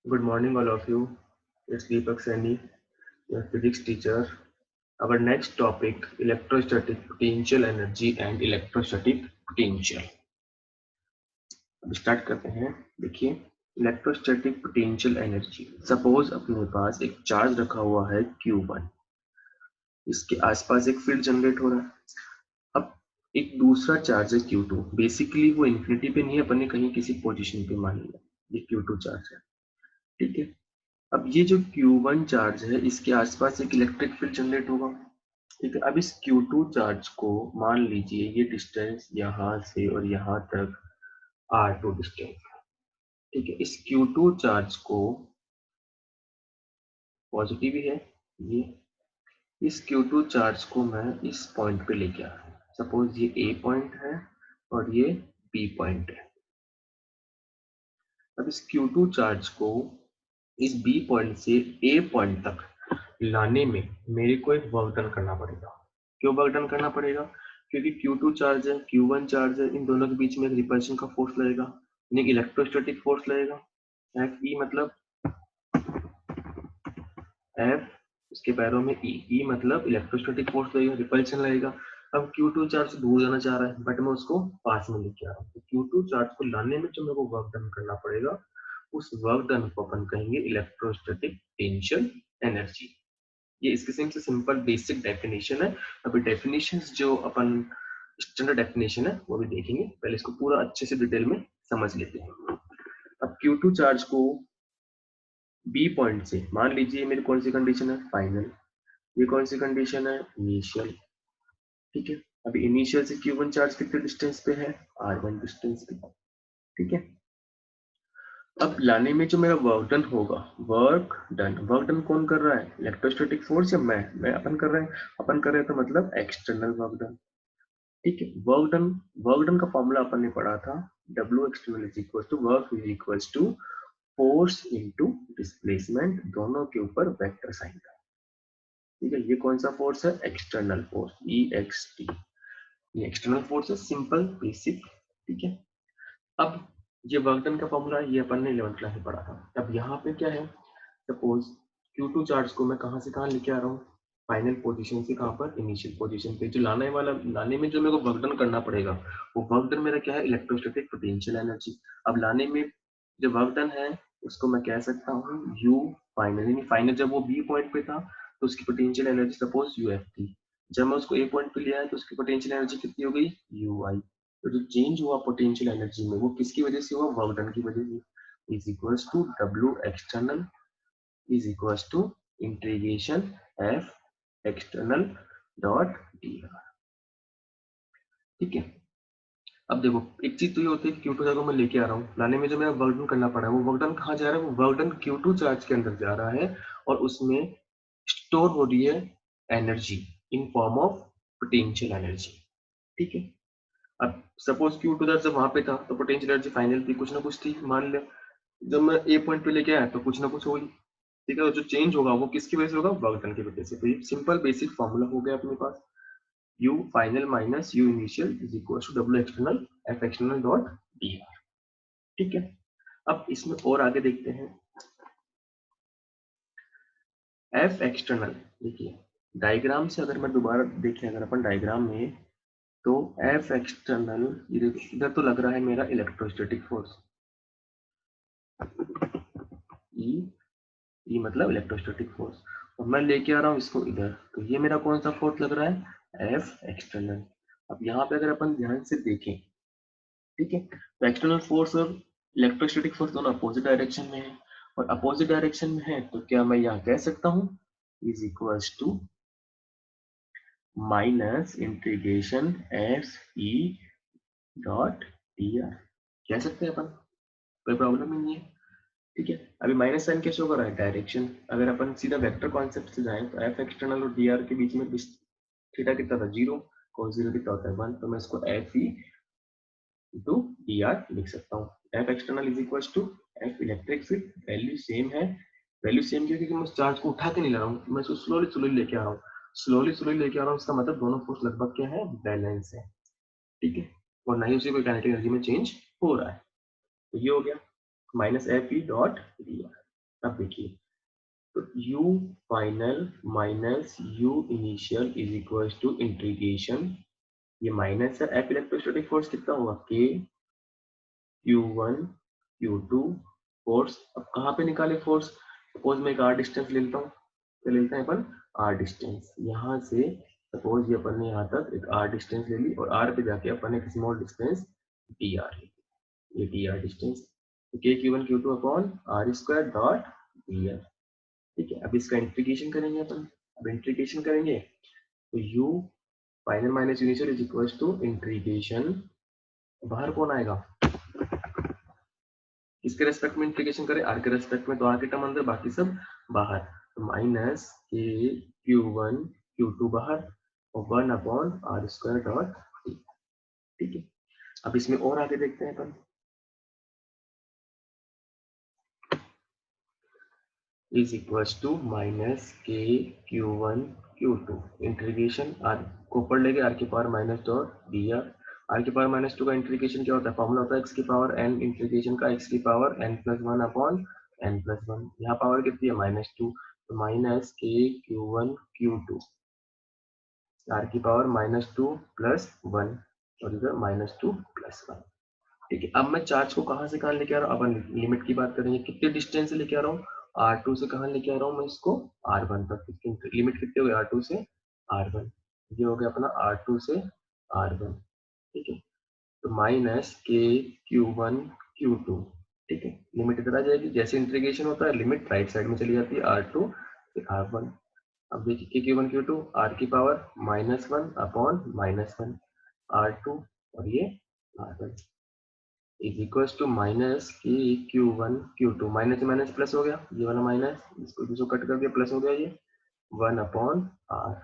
Good morning, all of you. It's Deepak Saini, your physics teacher. Our next topic, electrostatic potential energy and electrostatic potential. अब start करते हैं। देखिए, electrostatic potential energy. Suppose अपने पास एक charge रखा हुआ है Q1, इसके आसपास एक फील्ड जनरेट हो रहा है। अब एक दूसरा चार्ज है Q2। बेसिकली वो इन्फिनिटी पे नहीं है, अपन ने कहीं किसी पोजीशन पे मान लिया ये Q2 चार्ज है। ठीक है। अब ये जो Q1 चार्ज है, इसके आसपास एक इलेक्ट्रिक फील्ड जनरेट होगा। ठीक है। अब इस Q2 चार्ज को मान लीजिए ये डिस्टेंस यहाँ से और यहाँ तक R2 डिस्टेंस। ठीक है। इस Q2 चार्ज को पॉजिटिव ही है ये। इस Q2 चार्ज को मैं इस पॉइंट पे लेके आ रहा हूँ। सपोज ये A पॉइंट है और ये B पॉइंट है। अब इस Q2 चार्ज को इस B पॉइंट से A पॉइंट तक लाने में मेरे को एक वर्क डन करना पड़ेगा। क्यों वर्क डन करना पड़ेगा? क्योंकि Q2 चार्ज है, Q1 चार्ज है, इन दोनों के बीच में एक रिपल्शन का फोर्स लगेगा, यानी कि इलेक्ट्रोस्टैटिक फोर्स लगेगा। Fe मतलब F, उसके पैरों में E मतलब इलेक्ट्रोस्टैटिक फोर्स लगेगा, रिपल्शन लगेगा। अब Q2 चार्ज दूर जाना चाह रहा है, बट मैं उसको पास में लेके आ रहा हूँ। तो Q2 चार्ज को लाने में जो मेरे को वर्क डन करना पड़ेगा, उस वर्क डन को अपन कहेंगे इलेक्ट्रोस्टैटिक पोटेंशियल एनर्जी। ये इसकी से सिंपल बेसिक डेफिनेशन है। अभी डेफिनेशंस जो अपन स्टैंडर्ड डेफिनेशन है वो भी देखेंगे, पहले इसको पूरा अच्छे से डिटेल में समझ लेते हैं। अब Q2 चार्ज को B पॉइंट से मान लीजिए, मेरी कौन सी कंडीशन है? फाइनल। ये कौन सी कंडीशन है? इनिशियल। ठीक है। अभी इनिशियल से Q1 चार्ज कितने डिस्टेंस पे है? R1 डिस्टेंस पे। ठीक है। अब लाने में जो मेरा वर्क डन होगा, वर्क डन कौन कर रहा है? इलेक्ट्रोस्टैटिक फोर्स या मैं अपन कर रहे हैं? अपन कर रहे हैं तो मतलब एक्सटर्नल वर्क डन। ठीक है। वर्क डन का फॉर्मूला अपन ने पढ़ा था, W external is equal to work is equal to force into displacement, दोनों के ऊपर वेक्टर साइन का। ठीक है। ये कौन सा फोर्स है? External force, EXT। ये एक्सटर्नल फोर्स है, सिंपल बेसिक। ठीक है। अब ये वर्क डन का फॉर्मूला ये अपन ने 11th क्लास में पढ़ा था। अब यहाँ पे क्या है? सपोज Q2 चार्ज को मैं कहाँ से कहाँ लेके आ रहा हूँ? फाइनल पोजीशन से कहाँ पर? इनिशियल पोजीशन पे। जो लाने में जो मेरे को वर्क डन करना पड़ेगा, वो वर्क डन मेरा क्या है? Electrostatic potential energy. अब लाने में जो वर्क डन है, उसको मैं कह सकता हूँ U फाइनल। यानी फाइनल जब वो B पॉइंट पे था तो उसकी पोटेंशियल एनर्जी सपोज UF थी। जब मैं उसको A पॉइंट पे ले आया तो उसकी पोटेंशियल एनर्जी कितनी हो गई? UI। तो जो चेंज हुआ पोटेंशियल एनर्जी में, वो किसकी वजह से हुआ? वर्क डन की वजह से। Is equals to W external is equals to integration F external dot dr। ठीक है। अब देखो, एक चीज तो ये होती है कि Q2 चार्ज को मैं लेके आ रहा हूँ, लाने में जो मेरा वर्क डन करना पड़ा है, वो वर्क डन कहाँ जा रहा है? वो वर्क डन Q2 चार्ज के अंदर जा रहा है और उसमें स्टोर हो रही है energy in form of potential energy. ठीक है। अब सपोज Q2 चार्ज जब वहां पे था तो पोटेंशियल एनर्जी फाइनल थी, कुछ ना कुछ थी, मान लिया। जब मैं A पॉइंट पे लेके आया तो कुछ ना कुछ होगी। ठीक है। जो चेंज होगा वो किसकी वजह से होगा? वर्क डन की वजह से। तो ये सिंपल बेसिक फॉर्मूला हो गया अपने पास, U final minus U initial is equal to W external F external dot dr। ठीक है। अब इसमें और आगे देखते हैं। F एक्सटर्नल, देखिए डायग्राम से अगर मैं दोबारा देखें, अगर अपन डायग्राम में, तो F एक्सटर्नल इधर तो लग रहा है मेरा इलेक्ट्रोस्टैटिक फोर्स, E मतलब इलेक्ट्रोस्टैटिक फोर्स, और मैं लेके आ रहा हूँ इसको इधर, तो ये मेरा कौन सा फोर्स लग रहा है? F external. अब यहाँ पे अगर अपन ध्यान से देखें, ठीक है, तो एक्सटर्नल फोर्स और इलेक्ट्रोस्टैटिक फोर्स दोनों अपोजिट डायरेक्शन में है, और अपोजिट डायरेक्शन में है तो क्या मैं यहाँ कह सकता हूँ is equals to minus integration F E dot D R, कह सकते हैं अपन, कोई प्रॉब्लम ही नहीं है। ठीक है। अभी माइनस साइन कैसे होगा? Right direction. अगर अपन सीधा वेक्टर कॉन्सेप्ट से जाएं तो एफ एक्सटर्नल और डी आर के बीच में थीटा कितना था? 0। cos 0 कितना होता है? 1। तो मैं इसको F E into D R लिख सकता हूँ। F external is equal to F electric field, value same है। वैल्यू सेम क्योंकि मैं उस चार्ज को उठा के नहीं ला रहा हूँ, मैं इसको स्लोली स्लोली लेके आ रहा हूँ। स्लोली लेके आ रहा हूँ, इसका मतलब दोनों फोर्स लगभग क्या है? बैलेंस है। ठीक है। और ना ही उसे कोई काइनेटिक एनर्जी में चेंज हो रहा है। तो ये हो गया minus F E dot D R. अब देखिए, तो U final minus U initial is equal to integration, ये माइनस है, F इलेक्ट्रोस्टैटिक फोर्स कितना होगा, K Q1 Q2 फोर्स। अब कहाँ पे निकाले फोर्स, सपोज मैं एक R डिस्टेंस ले लेता हूँ, तो ले लेते हैं अपन R डिस्टेंस, यहाँ से सपोज ये अपन ने यहाँ तक एक R डिस्टेंस ले ली और R पे जाके अपन एक स्मॉल डिस्टेंस dr ले ली, ये dr डिस्टेंस, तो K Q1 Q2 upon R square dot dr। ठीक है, अब इसका इंटीग्रेशन करेंगे अपन, अब इंटीग्रेशन करेंगे तो U final minus initial is equal to integration, बाहर कौन आएगा, किसके रेस्पेक्ट में इंटीग्रेशन करें, आर के रेस्पेक्ट में, तो आर के टर्म अंदर बाकी सब बाहर, तो माइनस के Q1 Q2 बाहर और 1 upon R square dot T. ठीक है, अब इसमें और आगे देखते हैं अपन, इज इक्वल्स टू माइनस के Q1 Q2 इंटीग्रेशन आर को ऊपर लेके आर की power minus dot D are की पावर माइनस 2 का इंटीग्रेशन क्या होता है, फॉर्मूला होता है एक्स की पावर एन इंटीग्रेशन का एक्स की power N plus one upon N plus one, यहाँ पावर कितनी है -2, तो माइनस के Q1 Q2 आर की पावर -2 प्लस वन और इधर -2 प्लस वन। ठीक है, अब मैं चार्ज को कहाँ से कहाँ लेके आ रहा हूँ, अब लिमिट की बात करेंगे, कितने डिस्टेंस से लेके आ रहा हूँ, R2 से कहाँ लेके आ रहा हूँ मैं इसको, R1 तक, इसकी लिमिट कितने हो गए, R2 से R1, ये हो गया अपना R2 से R1। ठीक है, तो माइनस के Q1 Q2, ठीक है, लिमिट इधर आ जाएगी, जैसे इंटीग्रेशन होता है लिमिट राइट साइड में चली जाती है R2 से R1। अब देखिए Q1 Q2 R की पावर -1 अपॉन -1 R2 और ये R1 is equals to minus के Q1 Q2, माइनस से माइनस प्लस हो गया, ये वाला माइनस इसको दूसरा कट कर दिया, प्लस हो गया, ये 1 अपॉन R,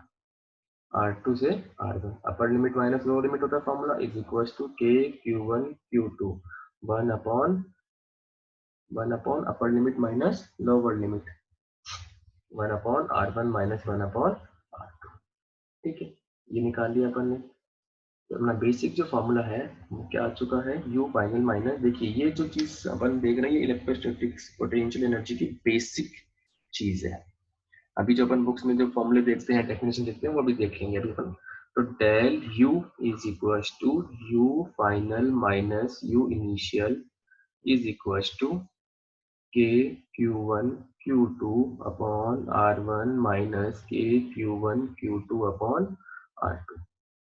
R2 से R1, upper limit minus lower limit होता है फॉर्मूला, इज इक्वल्स टू के Q1 Q2 1 upon upper limit minus lower limit 1 upon R1 minus 1 upon R2। ठीक है, ये निकाल लिया अपन ने, तो अपना बेसिक जो फॉर्मूला है वो क्या आ चुका है, U फाइनल माइनस, देखिए ये जो चीज अपन देख रहे हैं इलेक्ट्रोस्टैटिक्स पोटेंशियल एनर्जी की बेसिक चीज है, अभी जो अपन बुक्स में जो फॉर्मूले देखते हैं डेफिनेशन देखते हैं वो भी देख लेंगे अभी अपन। तो del U is equals to U final minus U initial is equals to के Q1 Q2 upon R1 minus के Q1 Q2 अपॉन R2।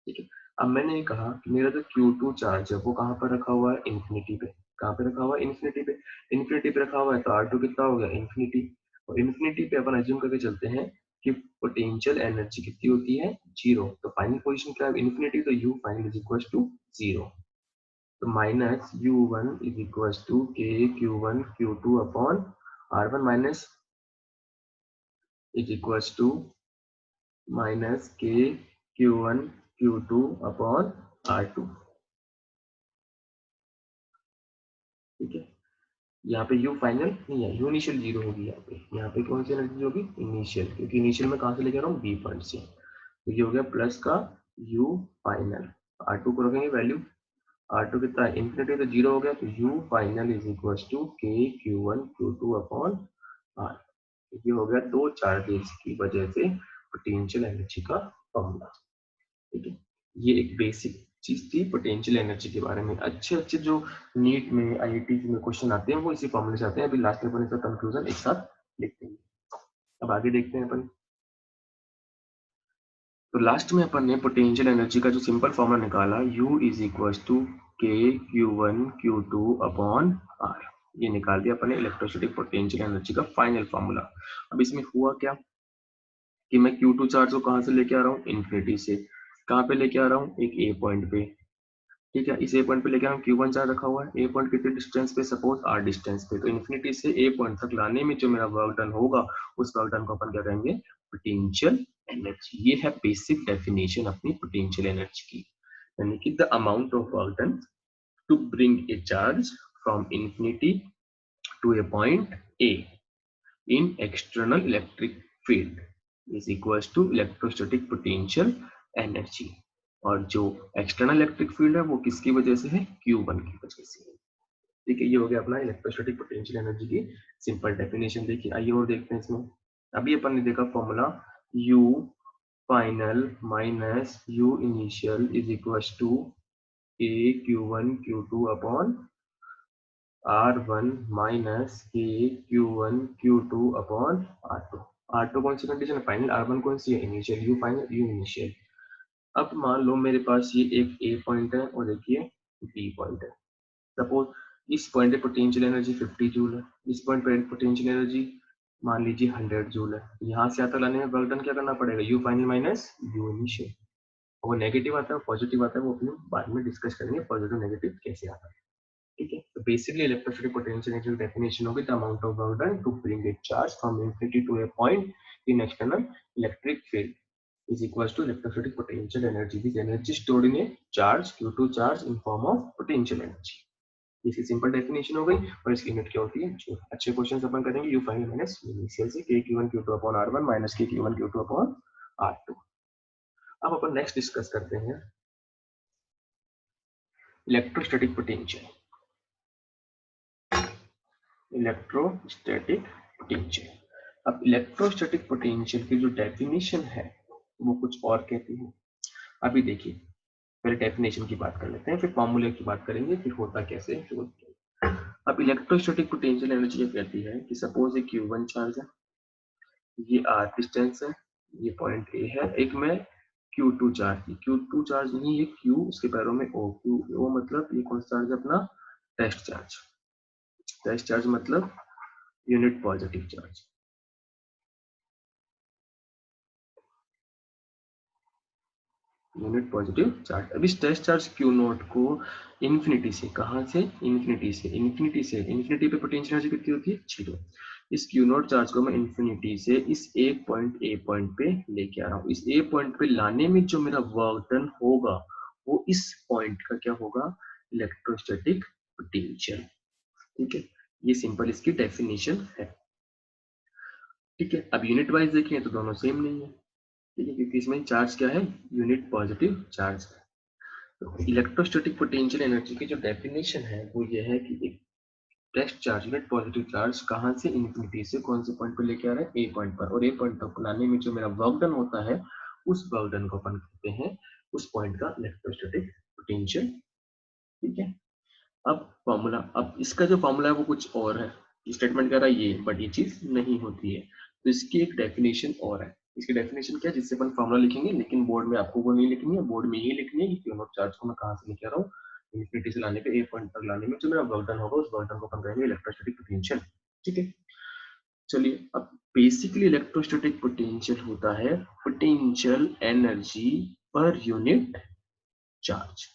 ठीक है, अब मैंने ये कहा कि मेरा जो Q2 चार्ज है वो कहाँ पर रखा हुआ है, इन्फिनिटी पे, कहाँ पे रखा हुआ है, इन्फिनिटी पे, इन्फिनिटी पे रखा हुआ है, तो R2 कितना हो गया, इन्फिनिटी, और इन्फिनिटी पे अपन अज्यूम करके चलते हैं कि पोटेंशियल एनर्जी कितनी होती है, जीरो, तो फाइनल पोजीशन क्या है, इन्फिनिटी, तो U final is equal to zero, तो minus U1 is equal to के Q1 Q2 upon R1 minus is equal to minus के Q1 Q2 अपॉन R2। ठीक है, यहाँ पे U फाइनल नहीं है, U इनिशियल जीरो होगी, यहाँ पे कौन सी एनर्जी होगी, इनिशियल, क्योंकि इनिशियल में कहाँ से लेके आ रहा हूँ, B पॉइंट से, तो ये हो गया प्लस का U फाइनल, R2 को रखेंगे वैल्यू, R2 कितना है, इन्फिनिटी, तो जीरो हो गया, तो U final is equal to के Q1 Q2 अपॉन R। ये हो गया दो चार्जेस की वजह से पोटेंशियल एनर्जी का फॉर्मूला। ठीक है, ये एक बेसिक चीज थी पोटेंशियल एनर्जी के बारे में, अच्छे अच्छे जो नीट में आईआईटी में क्वेश्चन आते हैं वो इसी फॉर्मूले से आते हैं, अभी लास्ट में अपन इसका कंक्लूजन एक साथ लिखते हैं। अब आगे देखते हैं अपन, तो लास्ट में अपन ने पोटेंशियल एनर्जी का जो सिंपल फॉर्मूला निकाला, U इज इक्वल टू के Q1 Q2 अपॉन R, ये निकाल दिया अपन ने इलेक्ट्रोस्टैटिक पोटेंशियल एनर्जी का फाइनल फॉर्मूला। अब इसमें हुआ क्या कि मैं Q2 चार्ज को कहां से लेके आ रहा हूँ, इन्फिनिटी से, कहां पे लेके आ रहा हूँ, एक A पॉइंट पे। ठीक है, इस A पॉइंट पे लेके आ रहा हूँ, Q1 चार्ज रखा हुआ है, A पॉइंट कितने डिस्टेंस पे, सपोज R डिस्टेंस पे, तो इन्फिनिटी से A पॉइंट तक लाने में जो मेरा वर्क डन होगा उस वर्क डन को अपन क्या कहेंगे, पोटेंशियल एनर्जी। ये है बेसिक डेफिनेशन अपनी पोटेंशियल एनर्जी की, यानी कि the amount of work done to bring a charge from infinity to a point A in external electric field is equals to electrostatic potential energy, और जो external electric field है वो किसकी वजह से है, Q1 की वजह से है। ठीक है, ये हो गया अपना इलेक्ट्रोस्टैटिक पोटेंशियल एनर्जी की सिंपल डेफिनेशन। देखिए आइए और देखते हैं इसमें। अभी अपन ने देखा formula U final minus U initial is equal to A Q1 Q2 upon R1 minus A Q1 Q2 upon R2। R2 कौन सी कंडीशन है? फाइनल। R1 कौन सी है? Initial. U final U initial. अब मान लो मेरे पास ये एक A पॉइंट है और देखिए B पॉइंट है। सपोज इस पॉइंट पे पोटेंशियल एनर्जी 50 जूल है, इस पॉइंट पे पोटेंशियल एनर्जी मान लीजिए 100 जूल है। यहाँ से आता लाने में वर्क डन क्या करना पड़ेगा? You final minus U initial. वो नेगेटिव आता है पॉजिटिव आता है, वो अपने बाद में डिस्कस करेंगे पॉजिटिव नेगेटिव कैसे आता है। ठीक है, तो basically electrostatic potential energy definition होगी the amount of work done to bring a charge from infinity to a point in external electric field is equals to electrostatic potential energy. This energy stored in a charge Q2 charge in form of potential energy. इसकी simple definition हो गई और इसकी unit क्या होती है? Joule. अच्छे question अपन करेंगे यू फाइनल माइनस इनिशियल से k q one q two upon R1 minus k q one q two upon R2। अब अपन नेक्स्ट डिस्कस करते हैं इलेक्ट्रोस्टैटिक पोटेंशियल। Electrostatic potential. अब इलेक्ट्रोस्टैटिक पोटेंशियल की जो डेफिनेशन है वो कुछ और कहती है। अभी देखिए पहले डेफिनेशन की बात कर लेते हैं, फिर फॉर्मूले की बात करेंगे, फिर होता कैसे है। अब इलेक्ट्रोस्टैटिक पोटेंशियल एनर्जी ये कहती है कि सपोज एक Q1 चार्ज है, ये R डिस्टेंस है, ये पॉइंट A है, एक में Q2 चार्ज, Q2 चार्ज नहीं, ये Q उसके पैरों में O, Q O मतलब ये कौन सा चार्ज है अपना? Test charge. टेस्ट चार्ज मतलब unit positive charge. Unit positive charge. अब इस टेस्ट चार्ज क्यू नोट को इन्फिनिटी से, कहां से? इन्फिनिटी से। इन्फिनिटी से इन्फिनिटी पे पोटेंशियल एनर्जी कितनी होती है? 0। इस क्यू नोट चार्ज को मैं इन्फिनिटी से इस एक पॉइंट ए पॉइंट पे लेके आ रहा हूँ। इस ए पॉइंट पे लाने में जो मेरा वर्क डन होगा वो इस पॉइंट का क्या होगा? Electrostatic potential. ठीक है, ये सिंपल इसकी डेफिनेशन है। ठीक है, अब यूनिट वाइज देखें तो दोनों सेम नहीं है। ठीक है, क्योंकि इसमें चार्ज क्या है? यूनिट पॉजिटिव चार्ज है। इलेक्ट्रोस्टैटिक पोटेंशियल एनर्जी की जो डेफिनेशन है वो ये है कि एक test charge net positive charge कहां से? इन्फिनिटी से कौन से पॉइंट पर लेके आ रहा है? ए पॉइंट पर। और ए पॉइंट तक लाने में जो मेरा वर्क डन होता है उस वर्क डन को अपन कहते हैं उस पॉइंट का इलेक्ट्रोस्टैटिक पोटेंशियल। ठीक है, अब फॉर्मूला, अब इसका जो फॉर्मूला है वो कुछ और है। स्टेटमेंट कह रहा है ये, बट ये चीज नहीं होती है। तो इसकी एक डेफिनेशन और है। इसकी डेफिनेशन क्या है? जिससे अपन फॉर्मूला लिखेंगे, लेकिन बोर्ड में आपको वो नहीं लिखनी है, बोर्ड में ये लिखनी है कि क्यू नॉट चार्ज को मैं कहां से लेके आ रहा हूँ? इन्फिनिटी से लाने पे ए पॉइंट तक लाने में जो मेरा वर्क डन होगा उस वर्क डन को अपन कहेंगे इलेक्ट्रोस्टैटिक पोटेंशियल। ठीक है, चलिए अब बेसिकली इलेक्ट्रोस्टैटिक पोटेंशियल होता है potential energy per unit charge.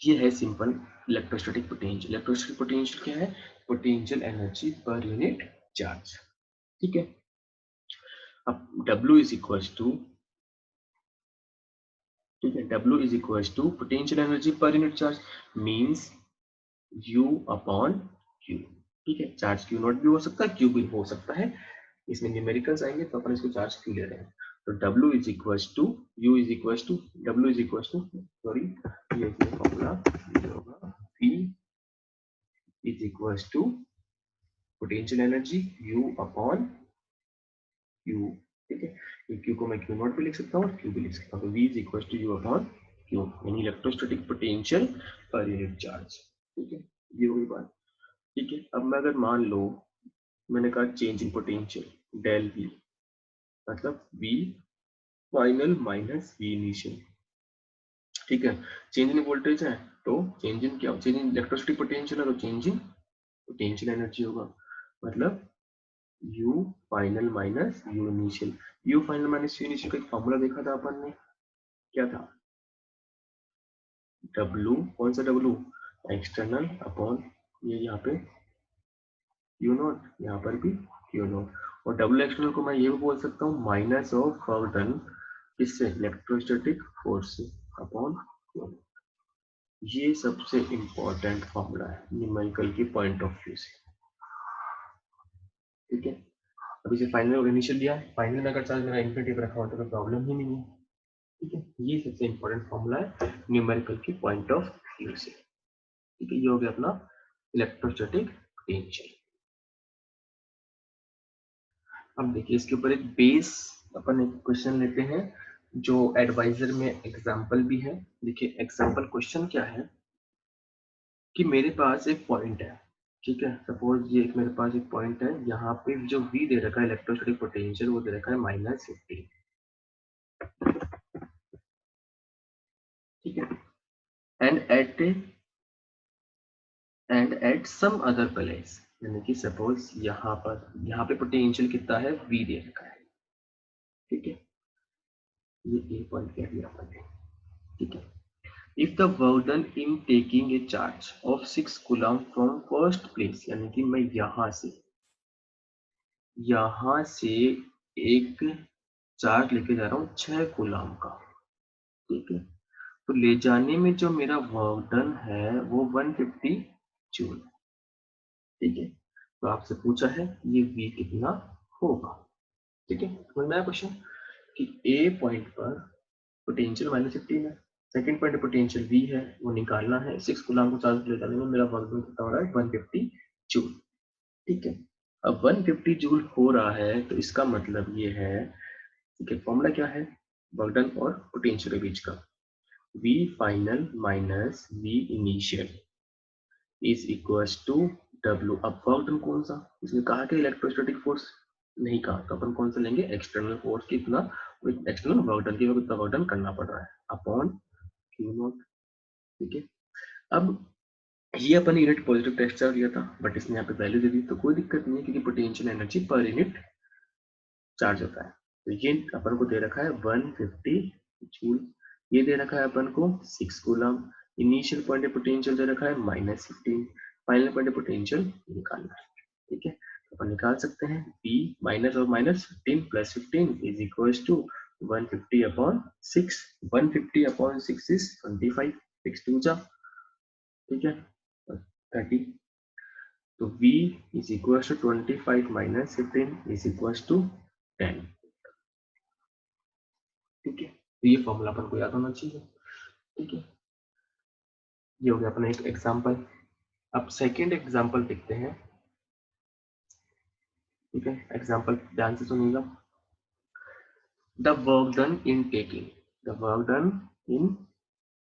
ये है simple electrostatic potential. Electrostatic potential क्या है? Potential energy per unit charge. ठीक है, अब W इज इक्वल टू, ठीक है, W is equal to potential energy per unit charge means U upon Q। ठीक है, चार्ज Q नॉट भी हो सकता है, Q भी हो सकता है। इसमें न्यूमेरिकल्स आएंगे तो अपन इसको चार्ज Q ले रहे हैं। तो W is equal to, U is equal to, W is equal to, sorry ये फॉर्मूला होगा V is equal to potential energy U upon Q। ठीक है, ये Q को मैं Q नॉट भी लिख सकता हूँ और Q भी लिख सकता हूँ। तो V is equal to U upon Q, यानी electrostatic potential per unit charge. ठीक है, ये हुई बात। ठीक है, अब मैं अगर मान लो मैंने कहा change in potential del V, मतलब V final minus V initial. ठीक है, चेंज इन वोल्टेज है तो चेंज इन क्या? चेंज इन इलेक्ट्रोस्टैटिक पोटेंशियल है तो चेंज इन पोटेंशियल एनर्जी होगा, मतलब U final minus U initial. U final minus U initial का एक फॉर्मूला देखा था अपन ने, क्या था? W, कौन सा W? एक्सटर्नल अपॉन ये यहाँ पे Q नॉट, यहाँ पर भी Q नॉट। और डब्ल्यू एक्सटर्नल को मैं ये भी बोल सकता हूँ माइनस ऑफ वर्क डन किससे? इलेक्ट्रोस्टैटिक फोर्स से अपॉन Q नॉट। ये सबसे इंपॉर्टेंट फॉर्मूला है न्यूमेरिकल की पॉइंट ऑफ व्यू से। ठीक है, अभी से फाइनल और इनिशियल दिया है। फाइनल में अगर चार्ज मेरा इन्फिनिटी पर रखा हो तो कोई प्रॉब्लम ही नहीं है। ठीक है, ये सबसे इंपॉर्टेंट फॉर्मूला है न्यूमेरिकल की पॉइंट ऑफ व्यू से। ठीक है, ये हो गया अपना इलेक्ट्रोस्टैटिक पोटेंशियल। अब देखिए इसके ऊपर एक बेस अपन एक क्वेश्चन लेते हैं जो एडवाइजर में एग्जाम्पल भी है। देखिए एग्जाम्पल क्वेश्चन क्या है कि मेरे पास एक पॉइंट है, ठीक है, सपोज ये मेरे पास एक पॉइंट है, यहाँ पे जो V दे रखा है इलेक्ट्रोस्टैटिक पोटेंशियल वो दे रखा है -15, ठीक है, and at some other place, यानी कि सपोज यहाँ पे पोटेंशियल कितना है V दे रखा है, ठीक है, ये ए पॉइंट कह दिया अपन ने, ठीक है। If the work done in taking a charge of 6 coulomb from first place, यानी कि मैं यहाँ से एक चार्ज लेके जा रहा हूँ 6 कूलम का, ठीक है, तो ले जाने में जो मेरा वर्क डन है वो 150 जूल, ठीक है। तो आपसे पूछा है ये V कितना होगा, ठीक है, समझ में आया क्वेश्चन कि A पॉइंट पर पोटेंशियल -15 है, सेकंड पॉइंट पोटेंशियल V है, वो निकालना है, 6 कूलम को चार्ज ले जाने में मेरा वर्क डन कितना हो रहा है 150 जूल, ठीक है। अब 150 जूल हो रहा है तो इसका मतलब ये है, ठीक है, फॉर्मूला क्या है वर्क डन और पोटेंशियल के बीच का, V final minus V initial is equals to W। अब वर्क डन कौन सा, इसने कहा कि इलेक्ट्रोस्टैटिक फोर्स नहीं कहा, तो अपन कौन सा लेंगे एक्सटर्नल फोर्स, कितना एक्सटर्नल वर्क डन की कितना वर्क डन करना पड़ रहा है अपॉन Q0, ठीक है। अब ये अपन यूनिट पॉजिटिव टेस्ट चार्ज लिया था बट इसने यहाँ पे वैल्यू दे दी तो कोई दिक्कत नहीं है क्योंकि potential energy per unit charge होता है। तो ये अपन को दे रखा है 150 जूल, ये दे रखा है अपन को 6 कूलम, इनिशियल पॉइंट पोटेंशियल दे रखा है -15, फाइनल पॉइंट पोटेंशियल निकालना है, ठीक है। तो अपन निकाल सकते हैं P माइनस और -15 + 15 is equals to 150 upon 6, 150 upon 6 is 25, 6 2 जा, ठीक है, 30, तो V is equals to 25 minus 15 is equals to 10, ठीक है। तो ये फॉर्मूला अपन को याद होना चाहिए, ठीक है। ये हो गया अपना एक एग्जांपल। अब सेकंड एग्जांपल देखते हैं, ठीक है, एग्जांपल ध्यान से सुनिएगा। The work done in taking, the work done in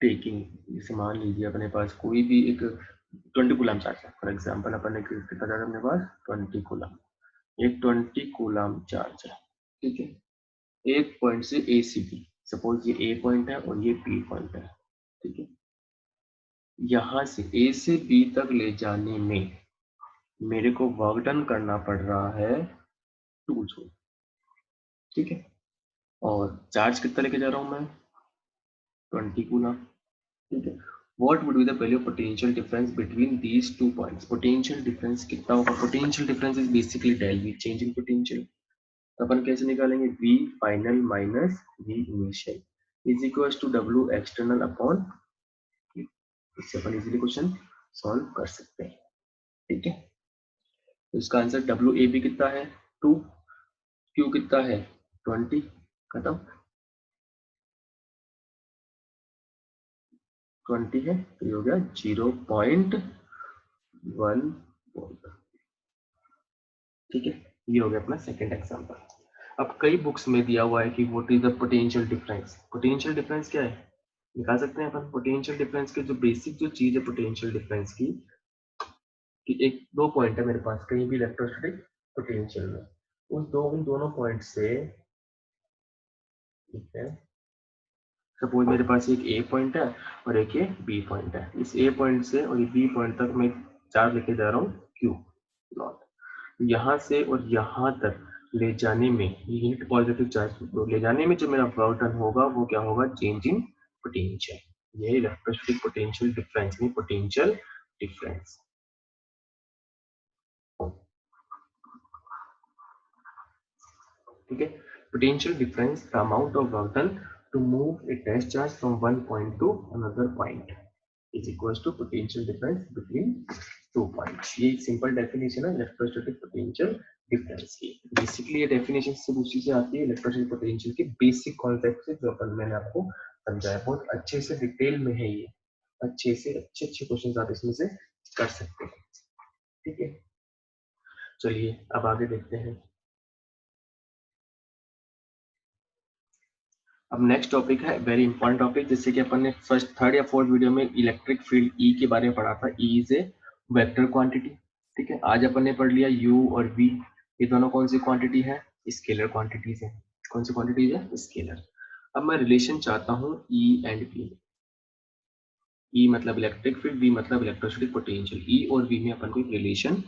taking, जैसे मान लीजिए अपने पास कोई भी एक 20 कूलम चार्ज है, फॉर एग्जांपल अपन ने कितना चार्ज अपने पास 20 कूलम, एक 20 कूलम चार्ज है, ठीक है, एक पॉइंट से ए सी बी, सपोज ये ए पॉइंट है और ये बी पॉइंट है, ठीक है। यहाँ से ए से बी तक ले जाने में मेरे को वर्क डन करना पड़ रहा है 2 जूल, ठीक है, और चार्ज कितना लेके जा रहा हूँ मैं 20 कूलम, ठीक है। What would be the value of potential difference between these 2 points? Potential difference कितना होगा? Potential difference is basically del V, change in potential. अपन कैसे निकालेंगे? V final minus V initial is equals to W external upon Q. इससे अपन easily question solve कर सकते हैं, ठीक है। तो इसका आंसर WAB कितना है 2, Q कितना है 20, खत्म, 20 है तो ये हो गया 0.1 वोल्ट, ठीक है। ये हो गया अपना सेकंड एग्जांपल। अब कई बुक्स में दिया हुआ है कि what is the potential difference, potential difference क्या है निकाल सकते हैं अपन। पोटेंशियल डिफरेंस के जो बेसिक जो चीज है पोटेंशियल डिफरेंस की, कि एक दो पॉइंट है मेरे पास कहीं भी इलेक्ट्रोस्टैटिक पोटेंशियल में, उन दोनों पॉइंट से, ठीक है, सपोज मेरे पास एक ए पॉइंट है और एक ये बी पॉइंट है, इस ए पॉइंट से और बी पॉइंट तक मैं चार्ज लेके जा रहा हूँ क्यू नॉट, यहाँ से और यहाँ तक ले जाने में ये यूनिट पॉजिटिव चार्ज ले जाने में जो मेरा वर्क डन होगा वो क्या होगा चेंज इन पोटेंशियल, ये इलेक्ट्रोस्टैटिक पोटेंशियल डिफरेंस नहीं पोटेंशियल डिफरेंस, ठीक है। Potential difference the amount of work done to move a test charge from one point to another point is equals to potential difference between 2 points. ये simple definition है electrostatic potential difference की। Basically ये definition सिर्फ उसी से आती है, electrostatic potential के बेसिक कॉन्सेप्ट से, जो अपन मैंने आपको समझाया। बहुत अच्छे से डिटेल में है ये, अच्छे अच्छे क्वेश्चन आप इसमें से कर सकते हैं। ठीक है, चलिए अब आगे देखते हैं। अब नेक्स्ट टॉपिक है वेरी इंपॉर्टेंट टॉपिक, जिससे कि अपन ने फर्स्ट, थर्ड या फोर्थ वीडियो में इलेक्ट्रिक फील्ड ई के बारे में पढ़ा था। E is a vector quantity. ठीक है, आज अपन ने पढ़ लिया यू और वी, ये दोनों कौन सी क्वांटिटी है? स्केलर क्वांटिटीज है। कौन सी क्वांटिटीज है? स्केलर। अब मैं रिलेशन चाहता हूँ ई एंड वी। ई मतलब इलेक्ट्रिक फील्ड, वी मतलब इलेक्ट्रोस्टैटिक पोटेंशियल। ई और वी में अपन को रिलेशन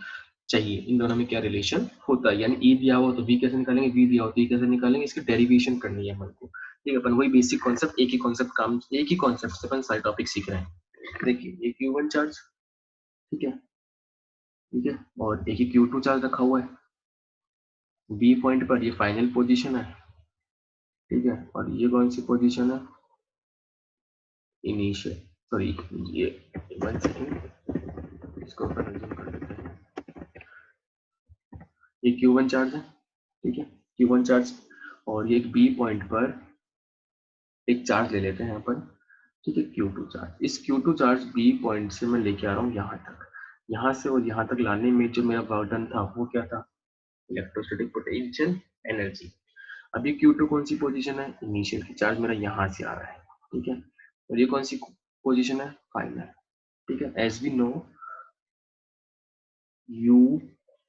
चाहिए, इन दोनों में क्या रिलेशन होता है, यानी ई दिया हो तो वी कैसे निकालेंगे, वी दिया हो तो ई कैसे निकालेंगे, इसकी डेरिवेशन करनी है अपन को। ठीक है, अपन वही बेसिक कॉन्सेप्ट, एक ही कॉन्सेप्ट काम, एक ही कॉन्सेप्ट से अपन सारे टॉपिक सीख रहे हैं। देखिए ये Q1 चार्ज, ठीक है, ठीक है, और एक ही Q2 चार्ज रखा हुआ है बी पॉइंट पर, ये फाइनल पोजीशन है। ठीक है, और ये कौन सी पोजीशन है? इनिशियल, सॉरी ये 1 सेकेंड, इसको अपन रिज्यूम कर लेते हैं। ये Q1 चार्ज है, ठीक है, Q1 चार्ज, और ये एक बी पॉइंट पर एक चार्ज ले लेते हैं अपन, ठीक है, Q2 चार्ज। इस Q2 चार्ज बी पॉइंट से मैं लेके आ रहा हूँ यहाँ तक, यहाँ से और यहाँ तक लाने में जो मेरा वर्क था वो क्या था? Electrostatic potential energy. अभी Q2 कौन सी पोजीशन है? इनिशियल की, चार्ज मेरा यहाँ से आ रहा है, ठीक है, और ये कौन सी पोजीशन है? फाइनल। ठीक है, as we know U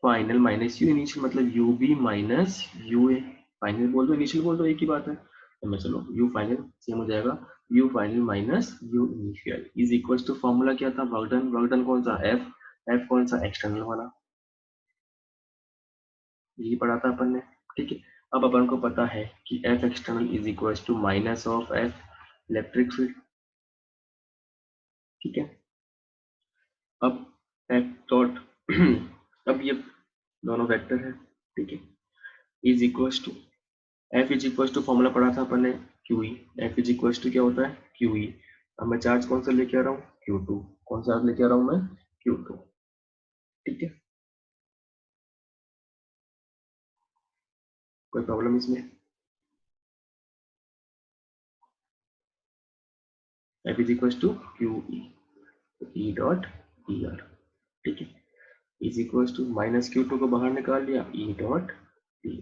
final minus U initial मतलब U B minus U A. Final बोल दो इनिशियल बोल दो, एक ही बात है। तो मैं चलो यू फाइनल सेम हो जाएगा, U final minus U initial is equal to, formula क्या था? Work done. वर्क डन कौन सा? एफ। एफ कौन सा? एक्सटर्नल वाला, यही पढ़ा था अपन ने। ठीक है, अब अपन को पता है कि F external is equal to minus of F electric field. ठीक है, अब एफ डॉट अब ये दोनों वेक्टर है, ठीक है, is equal to, F is equal to formula पढ़ा था अपन ने Q E. F is equal to क्या होता है? Q E. अब मैं चार्ज कौन सा लेके आ रहा हूँ? Q2। कौन सा चार्ज लेके आ रहा हूँ मैं? Q2। ठीक है, कोई प्रॉब्लम इसमें? F is equal to Q E dot D R, ठीक है, is equal to minus Q2 को बाहर निकाल लिया, ई डॉट डी।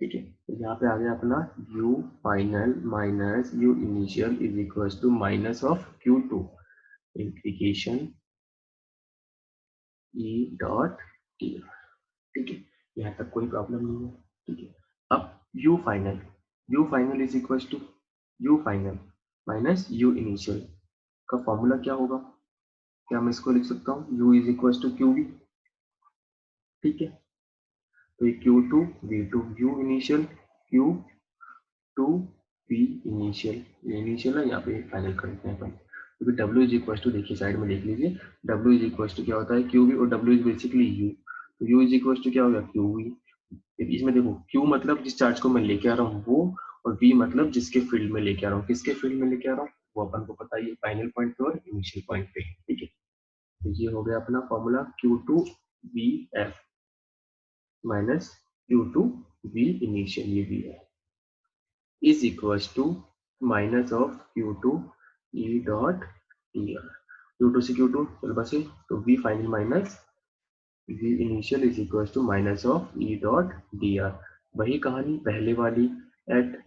ठीक है, तो यहाँ पे आ गया अपना u final minus u initial is equal to minus of Q2 integration e dot T. ठीक है, यहाँ तक कोई प्रॉब्लम नहीं है। ठीक है, अब u final is equal to u final minus u initial का फॉर्मूला क्या होगा? क्या मैं इसको लिख सकता हूँ? u is equal to Q V. ठीक है, तो ये Q2 V2, u initial Q2 V initial, ये इनिशियल है, यहाँ पे फाइनल करते हैं अपन, क्योंकि W इज इक्वल टू, देखिए साइड में लिख लीजिए, W इज इक्वल टू क्या होता है? QV, और W इज बेसिकली U, तो U इज इक्वल टू क्या होगा? QV। इसमें देखो Q मतलब जिस चार्ज को मैं लेके आ रहा हूँ वो, और V मतलब जिसके फील्ड में लेके आ रहा हूँ। किसके फील्ड में लेके आ रहा हूँ वो अपन को पता ही है, फाइनल पॉइंट पे और इनिशियल पॉइंट पे। ठीक है, तो ये हो गया अपना formula Q2 VF minus Q2 V initial, ये V है, is equals to minus of Q2 E dot dr। Q2 से Q2 चल बसे, तो V final minus V initial is equal to minus of E dot dr। वही कहानी पहले वाली, एट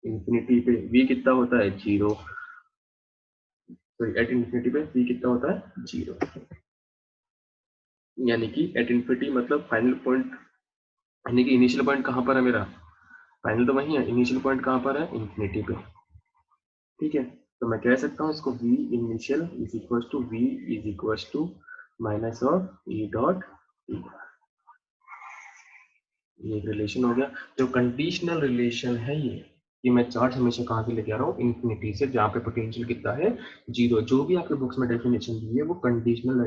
इंफिनिटी पे V कितना होता है? 0। तो एट इंफिनिटी पे V कितना होता है? 0। यानी कि एट इंफिनिटी मतलब फाइनल पॉइंट, यानी कि इनिशियल पॉइंट कहाँ पर है मेरा? फाइनल तो वही है, इनिशियल पॉइंट कहाँ पर है? इंफिनिटी पे। ठीक है, तो मैं कह सकता हूँ इसको v initial is equal to v is equal to minus of e dot T. ये एक रिलेशन हो गया, जो कंडीशनल रिलेशन है ये, कि मैं चार्ज हमेशा कहाँ से लेके आ रहा हूँ? इन्फिनिटी से, जहाँ पे पोटेंशियल कितना है? 0। जो भी आपके बुक्स में डेफिनेशन दी है वो कंडीशनल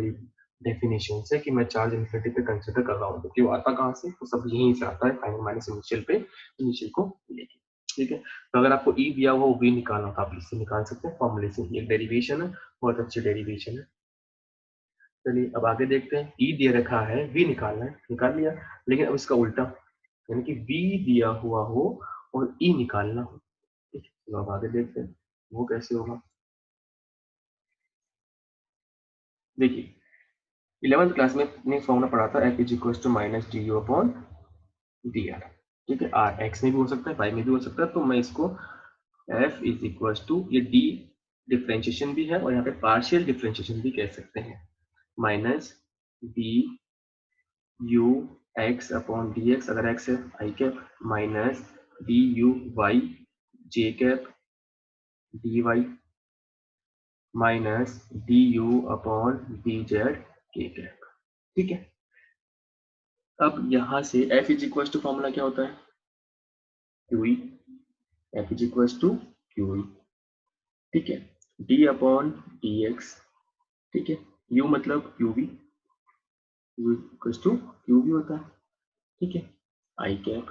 डेफिनेशन है, कि मैं चार्ज इन्फिनिटी पे कंसिडर कर रहा हूँ, तो क्यों आता कहाँ से? तो सब यहीं से आता है, फाइनल माइनस इनिशियल पे, इनिशियल को लेके। ठीक है, तो अगर आपको ई दिया हुआ वी निकालना हो तो आप इससे निकाल सकते हैं फॉर्मूले से, ये डेरिवेशन है, बहुत अच्छी डेरिवेशन है। चलिए अब आगे देखते हैं, ई दे रखा है, वी निकालना है, निकाल लिया, लेकिन अब इसका उल्टा, यानी कि वी दिया हुआ हो और ई निकालना हो। ठीक है, तो अब आगे देखते हैं वो कैसे होगा। देखिए 11th क्लास में ने फॉर्मूला पढ़ा था F is equal to minus D U upon D R. ठीक है, आर एक्स में भी हो सकता है, वाई में भी हो सकता है, तो मैं इसको एफ इज इक्वल टू, ये डी डिफ्रेंशिएशन भी है और यहाँ पे पार्शियल डिफ्रेंशिएशन भी कह सकते हैं, minus D U x upon d x, अगर एक्स है I cap, minus D U y j cap d y, minus D U upon d z k cap. ठीक है, अब यहां से F is equal to formula क्या होता है, q, F is equal to q. ठीक है, डी अपॉन डी एक्स, ठीक है, यू मतलब q B, U equal to q B होता है। ठीक है, I cap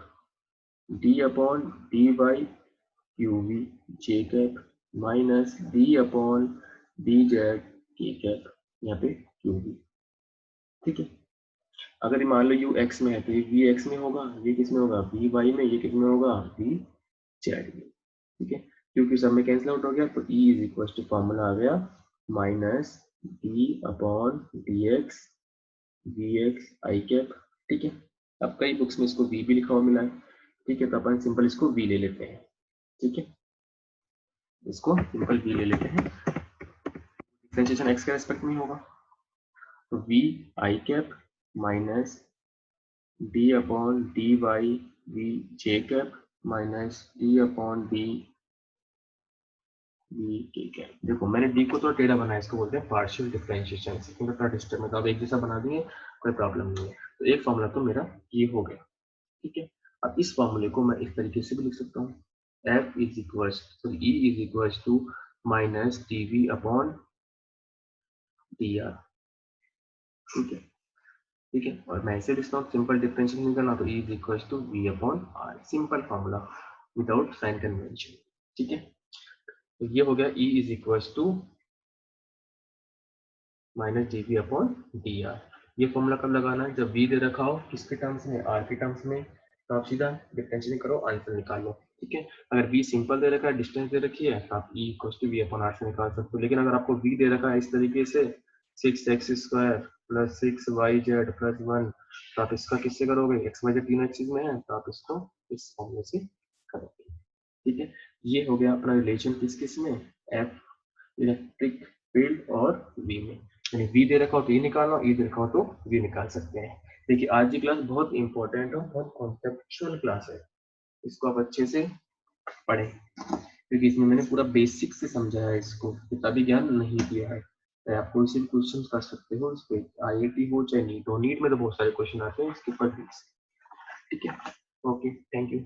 d upon D y q B j cap, minus D upon d z k cap, यहाँ पे क्यू बी। ठीक है, अगर ये मान लो यू एक्स में है तो ये वी एक्स में होगा, ये किस में होगा वी वाई में, ये किस में होगा वी जेड में। ठीक है, क्योंकि सब में कैंसिल आउट हो गया तो E is equal to formula आ गया minus D upon d x V x I cap. ठीक है, अब कई बुक्स में इसको वी भी लिखा हुआ मिला है। ठीक है, तो अपन सिंपल इसको वी ले लेते हैं। ठीक है, इसको सिंपल वी ले लेते हैं, डिफरेंशिएशन एक्स के रेस्पेक्ट में होगा, तो V I cap minus D upon D Y V J cap minus D upon D V K cap. देखो मैंने डी को थोड़ा टेढ़ा बनाया, इसको बोलते हैं पार्शियल डिफरेंशिएशन, सेकंड थोड़ा डिस्टर्ब में, तो अब एक जैसा बना दिए, कोई प्रॉब्लम नहीं है। तो एक फॉर्मूला तो मेरा ये हो गया। ठीक है, अब इस फॉर्मूले को मैं इस तरीके से भी लिख सकता हूँ, F is equal sorry E is equal to minus D V upon D R. ठीक है, ठीक है, और मैं ऐसे लिखता हूँ सिंपल डिफरेंशियल निकालना तो E is equal to V upon R, simple formula without sign convention. ठीक है, तो ये हो गया E is equal to minus D V upon D R. ये फॉर्मूला कब लगाना है, जब वी दे रखा हो किसके टर्म्स में, आर के टर्म्स में, तो आप सीधा डिफरेंशियल करो, आंसर निकालो। ठीक है, अगर वी सिंपल दे रखा है, डिस्टेंस दे रखी है, तो आप E equal to V upon R से निकाल सकते हो। लेकिन अगर आपको वी दे रखा है इस तरीके से 6x² प्लस 6yz+1, तो आप इसका किससे करोगे, एक्स वाई जेड तीनों चीज में है, तो आप इसको इस फॉर्मूले से करोगे। ठीक है, ये हो गया अपना रिलेशन किस किस में, एफ इलेक्ट्रिक फील्ड और वी में, यानी वी दे रखा हो तो ये निकालना, ई दे रखा हो तो वी निकाल सकते हैं। देखिए आज की क्लास बहुत इंपॉर्टेंट और बहुत कॉन्सेप्चुअल क्लास है, इसको आप अच्छे से पढ़ें, क्योंकि इसमें मैंने पूरा बेसिक से समझाया है, इसको किताबी ज्ञान नहीं दिया है। तो आप कोई से भी क्वेश्चन कर सकते हो इस पे, आईआईटी हो चाहे नीट हो, नीट में तो बहुत सारे क्वेश्चन आते हैं इसके ऊपर भी। ठीक है, ओके, थैंक यू।